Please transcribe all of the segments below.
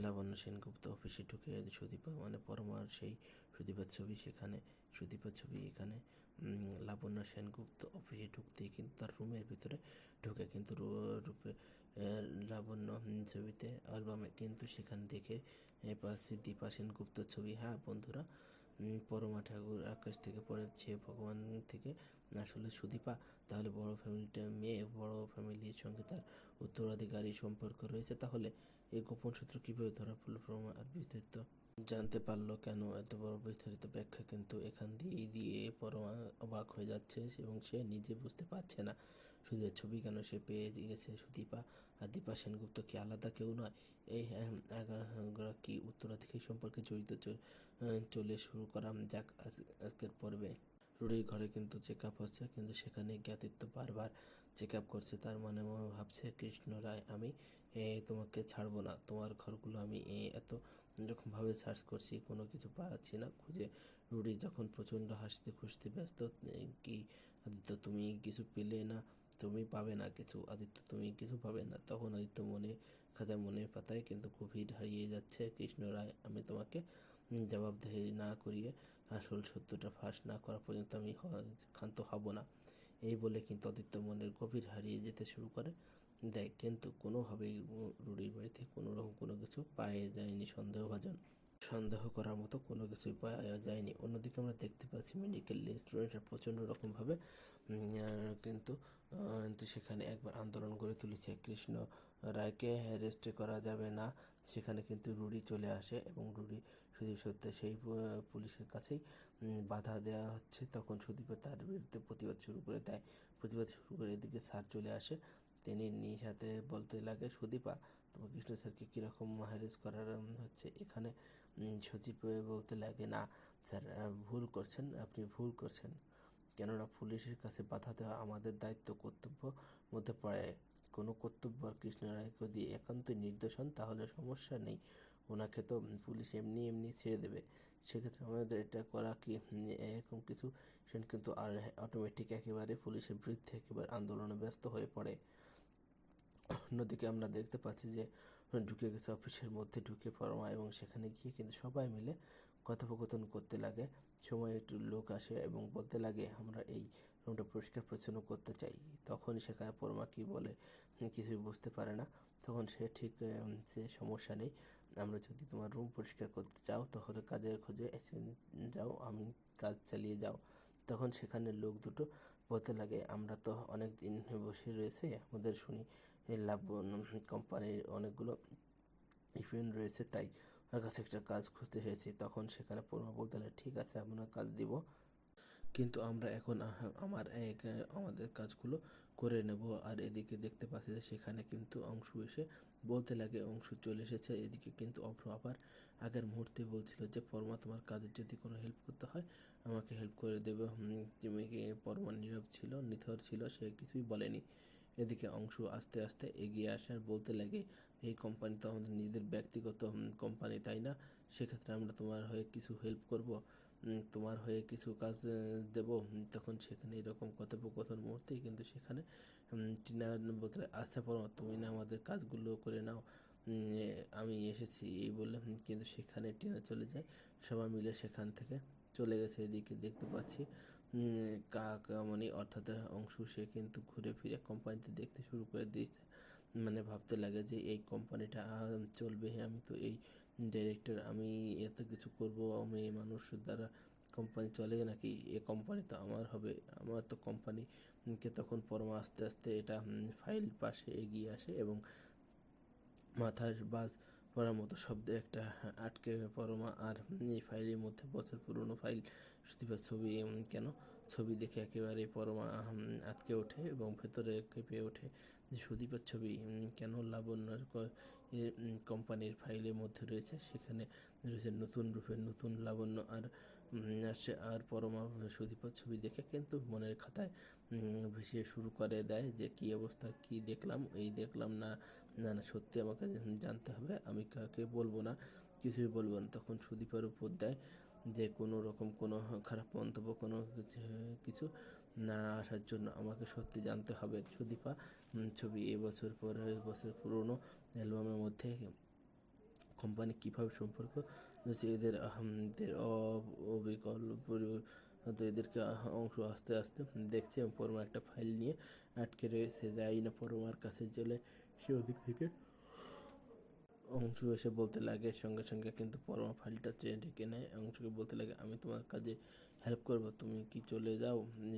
লাবণ্য সেনগুপ্ত অফিসে ঢুকে সুদীপা মানে পরমার সেই সুদীপার ছবি সেখানে, সুদীপার ছবি এখানে। লাবণ্য সেনগুপ্ত অফিসে ঢুকতেই কিন্তু তার রুমের ভিতরে ঢুকে কিন্তু রূপে লাবণ্য ছবিতে অ্যালবামে কিন্তু সেখানে দেখে পাচ্ছি দীপা সেনগুপ্তর ছবি। হ্যাঁ বন্ধুরা, পরমা ঠাকুর আকাশ থেকে পড়েছে ভগবান থেকে আসলে সুদীপা তাহলে বড় ফ্যামিলিটা মেয়ে, বড় ফ্যামিলির সঙ্গে তার উত্তরাধিকারী সম্পর্ক রয়েছে। তাহলে এই গোপন সূত্র কীভাবে ধরা পড়ল পরমা আর বিস্তারিত জানতে পারলো কেন? এত বড় বিস্তারিত ব্যাখ্যা কিন্তু এখান দিয়ে পরমা অবাক হয়ে যাচ্ছে এবং সে নিজে বুঝতে পারছে না সুদীপার ছবি কেন সে পেয়ে গেছে। সুদীপা আর দীপা সেনগুপ্ত কি আলাদা কেউ নয়? এই এগারোটি উত্তরাধিকারী সম্পর্কে জড়িত চলে শুরু করা যাক আজকের পর্বে। রুডির ঘরে কিন্তু চেক আপ হচ্ছে, কিন্তু সেখানে জ্ঞাতিত্ব বারবার চেক আপ করছে। তার মনে ভাবছে কৃষ্ণ রায়, আমি তোমাকে ছাড়বো না। তোমার ঘরগুলো আমি এত এরকমভাবে সার্চ করছি, কোনো কিছু পাচ্ছি না খুঁজে। রুডি যখন প্রচণ্ড হাসতে খুঁজতে ব্যস্ত, কি আদিত্য তুমি কিছু পেলে না? তুমি পাবে না কিছু আদিত্য, তুমি কিছু পাবে না। তখন আদিত্য খাতায় মনের পাতায় কিন্তু গভীর হারিয়ে যাচ্ছে। কৃষ্ণ রায়, আমি তোমাকে জবাবদিহি না করিয়ে আসল সত্যটা ফাঁস না করা পর্যন্ত আমি ক্ষান্ত হব না। এই বলে কিন্তু আদিত্য মনের গভীর হারিয়ে যেতে শুরু করে দেয়। কিন্তু কোনোভাবেই রুডির বাড়িতে কোনোরকম কোনো কিছু পাওয়া যায়নি সন্দেহ করার মতো কোনো কিছুই পাওয়া যায়নি। অন্যদিকে আমরা দেখতে পাচ্ছি মেডিকেল স্টুডেন্টরা প্রচণ্ড রকমভাবে কিন্তু সেখানে একবার আন্দোলন গড়ে তুলেছে। কৃষ্ণ রায়কে অ্যারেস্ট করা যাবে না। সেখানে কিন্তু রুডি চলে আসে এবং রুডি সুদীপ সত্যি সেই পুলিশের কাছেই বাধা দেওয়া হচ্ছে। তখন সুদীপে তার বিরুদ্ধে প্রতিবাদ শুরু করে দেয়। এদিকে স্যার চলে আসে। তিনি নিজ হাতে বলতে লাগে, সুদীপা তোমার কৃষ্ণ স্যারকে কীরকম হ্যারেস করার হচ্ছে এখানে। সুদীপ বলতে লাগে, না স্যার ভুল করছেন, আপনি ভুল করছেন। কেননা পুলিশের কাছে বাধা দেওয়া আমাদের দায়িত্ব কর্তব্য মধ্যে পড়ে। কোনো কর্তব্য আর কৃষ্ণ রায়কে দিয়ে একান্তই নির্দোষ হন তাহলে সমস্যা নেই, ওনাকে তো পুলিশ এমনি ছেড়ে দেবে। সেক্ষেত্রে আমাদের এটা করা কি এরকম কিছু সে কিন্তু আর অটোমেটিক একেবারে পুলিশের বিরুদ্ধে একেবারে আন্দোলনে ব্যস্ত হয়ে পড়ে। অন্যদিকে আমরা দেখতে পাচ্ছি যে ঢুকে গেছে অফিসের মধ্যে ঢুকে পরমা এবং সেখানে গিয়ে কিন্তু সবাই মিলে কথোপকথন করতে লাগে। সময় একটু লোক আসে এবং বলতে লাগে, আমরা এই রুমটা পরিষ্কার পরিচ্ছন্ন করতে চাই। তখনই সেখানে পরমা কি বলে কিছুই বুঝতে পারে না। তখন সে ঠিক সে সমস্যা নেই, আমরা যদি তোমার রুম পরিষ্কার করতে চাও তাহলে কাজের খোঁজে এসে যাও, আমি কাজ চালিয়ে যাও। তখন সেখানে লোক দুটো বলতে লাগে, আমরা তো অনেক দিন বসে রয়েছে, আমাদের শুনি লাভ কোম্পানির অনেকগুলো ইভেন্ট রয়েছে, তাই ওর কাছে একটা কাজ খুঁজতে এসেছি। তখন সেখানে পরমা বলতে লাগে, ঠিক আছে আপনার কাজ দিব, কিন্তু আমরা এখন আমাদের কাজগুলো করে নেব। আর এদিকে দেখতে পাচ্ছি যে সেখানে কিন্তু অংশু এসে বলতে লাগে, অংশু চলে এসেছে। এদিকে কিন্তু অভ্র আবার আগের মুহূর্তে বলছিল যে পরমা তোমার কাজের যদি কোনো হেল্প করতে হয় আমাকে হেল্প করে দেবে। তুমি পরমা নীরব ছিল, নিথর ছিল, সে কিছুই বলেনি। এদিকে অংশু আস্তে আস্তে এগিয়ে আসে আর বলতে লাগে, এই কোম্পানি তো আমাদের নিজেদের ব্যক্তিগত কোম্পানি, তাই না? সেক্ষেত্রে আমরা তোমার হয়ে কিছু হেল্প করব, তোমার হয়ে কিছু কাজ দেব। তখন সেখানে এরকম কথোপকথন মুহূর্তেই কিন্তু সেখানে টিনা বলতে, আচ্ছা পরমা তুমি না আমাদের কাজগুলো করে নাও, আমি এসেছি এই বললে কিন্তু সেখানে টিনা চলে যায়। সবাই মিলে সেখান থেকে চলে গেছে। এদিকে দেখতে পাচ্ছি কাকামণি অর্থাৎ অংশু সে কিন্তু ঘুরে ফিরে কোম্পানিতে দেখতে শুরু করে দিয়েছে। মানে ভাবতে লাগে যে এই কোম্পানিটা চলবে, আমি তো এই ডাইরেক্টর, আমি এত কিছু করব, আমি মানুষ দ্বারা কোম্পানি চলে নাকি? এ কোম্পানি তো আমার হবে, আমার তো কোম্পানিকে। তখন পরমা আস্তে আস্তে এটা ফাইল পাশে এগিয়ে আসে এবং মাথার বাজ পড়ার মতো শব্দে একটা আটকে পরমা আর এই ফাইলের মধ্যে বছর পুরনো ফাইল সুদীপার ছবি। কেন ছবি দেখে একেবারে পরমা আটকে ওঠে এবং ভেতরে কেঁপে ওঠে যে সুদীপার ছবি কেন লাবণ্যর কোম্পানির ফাইলের মধ্যে রয়েছে। সেখানে রয়েছে নতুন রূপের নতুন লাবণ্য আর পরমা সুদীপার ছবি দেখে কিন্তু মনের খাতায় ভেসে শুরু করে দেয় যে কী অবস্থা, কী দেখলাম, এই দেখলাম না, না না সত্যি আমাকে জানতে হবে, আমি কাকে বলবো না, কিছুই বলবো না। তখন সুদীপার উপর দেয় যে কোনো রকম কোনো খারাপ মন্তব্য কোনো কিছু না আসার জন্য আমাকে সত্যি জানতে হবে। সুদীপা ছবি এবছর পরের বছর পুরনো অ্যালবামের মধ্যে কোম্পানি কীভাবে সম্পর্ক যে এদের অবিকল্প তো এদেরকে অংশ আস্তে আস্তে দেখছে এবং পরমা একটা ফাইল নিয়ে আটকে রয়েছে, যাই না পরমার কাছে চলে সে ওদিক থেকে অংশু এসে বলতে লাগে সঙ্গে সঙ্গে কিন্তু পরমা ফাইলটা ঢেকে নেয়। অংশুকে বলতে লাগে আমি তোমার কাজে হেল্প করব, তুমি কি চলে যাও,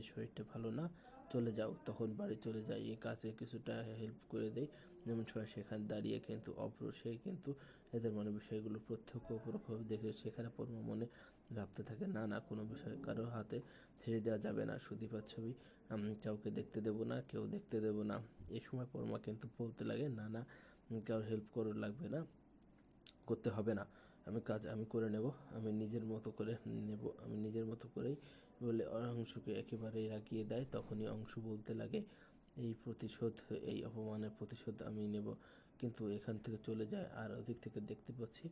শরীরটা ভালো না, চলে যাও। তখন বাড়ি চলে যাই, এই কাজে কিছুটা হেল্প করে দেয়। যেমন সময় সেখানে দাঁড়িয়ে কিন্তু অভ্র সে কিন্তু এদের মনে বিষয়গুলো প্রত্যক্ষ পরোক্ষভাবে দেখে সেখানে পরমা মনে ভাবতে থাকে না না কোনো বিষয় কারো হাতে ছেড়ে দেওয়া যাবে না, সুদীপার ছবি কাউকে দেখতে দেবো না, কেউ দেখতে দেবো না। এই সময় পরমা কিন্তু বলতে লাগে না না কারোর হেল্প করার লাগবে না, করতে হবে না, আমি কাজ আমি করে নেব, আমি নিজের মতো করে নেব, আমি নিজের মতো করেই বলে অংশুকে একেবারেই রাগিয়ে দেয়। তখনই অংশু বলতে লাগে এই প্রতিশোধ, এই অপমানের প্রতিশোধ আমি নেব, কিন্তু এখান থেকে চলে যায়। আর ওদিক থেকে দেখতে পাচ্ছি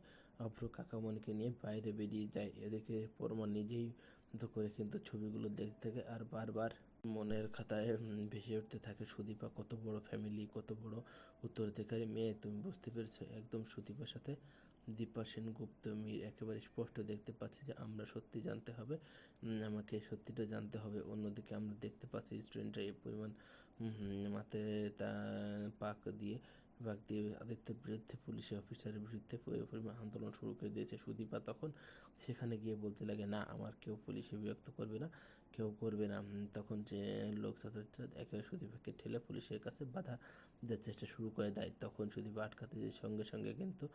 অভ্র কাকামণিকে নিয়ে বাইরে বেরিয়ে যায়। এদিকে পরমা নিজেই মতো করে কিন্তু ছবিগুলো দেখতে থাকে আর বারবার মনের খাতায় ভেসে উঠতে থাকে সুদীপা কত বড় ফ্যামিলি, কত বড় উত্তরাধিকারী মেয়ে। তুমি বুঝতে পেরেছো, একদম সুদীপার সাথে দীপা সেনগুপ্ত মির একেবারে স্পষ্ট দেখতে পাচ্ছি যে আমরা সত্যি জানতে হবে, আমাকে সত্যিটা জানতে হবে। অন্যদিকে আমরা দেখতে পাচ্ছি স্টুডেন্টরা এই পরিমাণ মাথায় তা পাক দিয়ে আদিত্যের বিরুদ্ধে পুলিশ অফিসারের বিরুদ্ধে পরিমাণ আন্দোলন শুরু করে দিয়েছে। সুদীপা তখন সেখানে গিয়ে বলতে লাগে না আমার কেউ পুলিশে বিরক্ত করবে না, কেউ করবে না। তখন যে লোক ছাত্রীরা একেবারে সুদীপাকে ঠেলে পুলিশের কাছে বাধা দেওয়ার চেষ্টা শুরু করে দেয়। তখন সুদীপা আটকাতে যে সঙ্গে সঙ্গে কিন্তু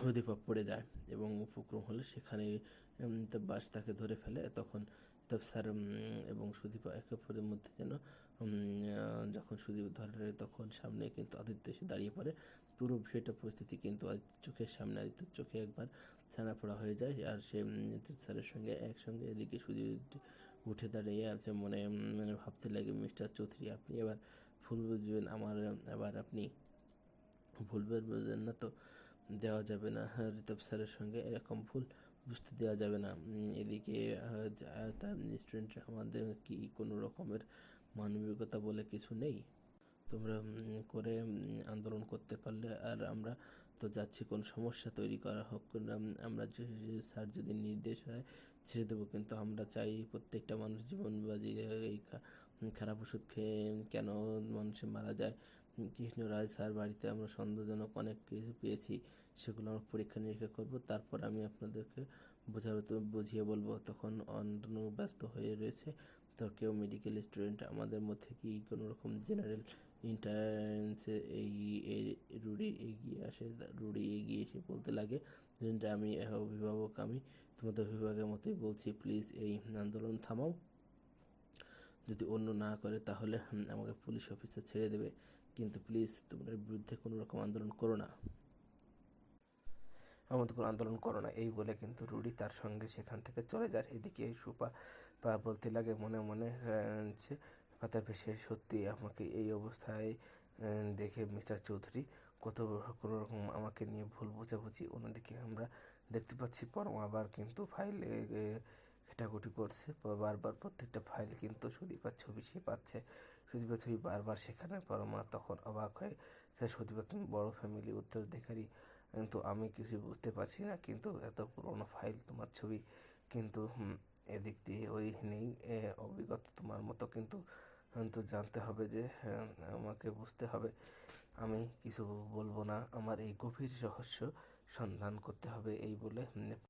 সুদীপা পড়ে যায় এবং উপক্রম হলে সেখানে বাস তাকে ধরে ফেলে। তখন স্যার এবং সুদীপা একে অপরের মধ্যে যেন যখন সুদীপ ধরে তখন সামনে কিন্তু আদিত্য এসে দাঁড়িয়ে পড়ে। পুরো বিষয়টা পরিস্থিতি কিন্তু আদিত্যের চোখের সামনে, আদিত্যের চোখে একবার ছানা পড়া হয়ে যায়। আর সে স্যারের সঙ্গে একসঙ্গে এদিকে সুদীপ উঠে দাঁড়িয়ে আছে, মনে মানে ভাবতে লাগে মিস্টার চৌধুরী আপনি এবার ভুল বুঝবেন, আমার আবার আপনি ভুল বুঝবেন না তো, দেওয়া যাবে না ঋতব স্যারের সঙ্গে এরকম ভুল বুঝতে দেওয়া যাবে না। এদিকে তার স্টুডেন্টরা আমাদের কি কোনো রকমের মানবিকতা বলে কিছু নেই, তোমরা করে আন্দোলন করতে পারলে আর আমরা তো যাচ্ছি কোন সমস্যা তৈরি করা হোক না, আমরা স্যার যদি নির্দেশ হয় ছেড়ে দেবো, কিন্তু আমরা চাই প্রত্যেকটা মানুষ জীবন বাজি এই খারাপ ওষুধ খেয়ে কেন মানুষে মারা যায়। কৃষ্ণ রায় স্যার বাড়িতে আমরা সন্দেহজনক অনেক কিছু পেয়েছি, সেগুলো আমরা পরীক্ষা নিরীক্ষা করব, তারপর আমি আপনাদেরকে বুঝিয়ে বলবো। তখন অন্য ব্যস্ত হয়ে রয়েছে, তো কেউ মেডিকেল স্টুডেন্ট আমাদের মধ্যে কি কোনো রকম জেনারেল ইন্টারেন্সে রুডি এগিয়ে এসে বলতে লাগে আমি অভিভাবক, আমি তোমাদের অভিভাবকের মতোই বলছি, প্লিজ এই আন্দোলন থামাও, যদি অন্য না করে তাহলে আমাকে পুলিশ অফিসার ছেড়ে দেবে, কিন্তু প্লিজ তোমরা বিরুদ্ধে কোনো রকম আন্দোলন করো না, আমাদের কোনো আন্দোলন করো না। এই বলে কিন্তু রুডি তার সঙ্গে সেখান থেকে চলে যায়। এদিকে সুপা বলতে লাগে মনে মনে পাতা ভেসে সত্যি আমাকে এই অবস্থায় দেখে মিস্টার চৌধুরী কোনো রকম আমাকে নিয়ে ভুল বোঝাবুঝি। অন্যদিকে আমরা দেখতে পাচ্ছি পরমা আবার কিন্তু ফাইলে ঘেটাঘুটি করছে, বারবার প্রত্যেকটা ফাইল কিন্তু সুদীপার ছবি সে পাচ্ছে, সুদীপার ছবি বারবার সেখানে। পরমা তখন অবাক হয়ে সুদীপা তুমি বড় ফ্যামিলি উত্তরাধিকারী, কিন্তু আমি কিছু বুঝতে পারছি না, কিন্তু এত পুরোনো ফাইল তোমার ছবি, কিন্তু এদিক দিয়ে ওই নেই অভিজ্ঞতা তোমার মতো, কিন্তু জানতে হবে যে আমাকে বুঝতে হবে, আমি কিছু বলবো না, আমার এই গভীর রহস্য সন্ধান করতে হবে। এই বলে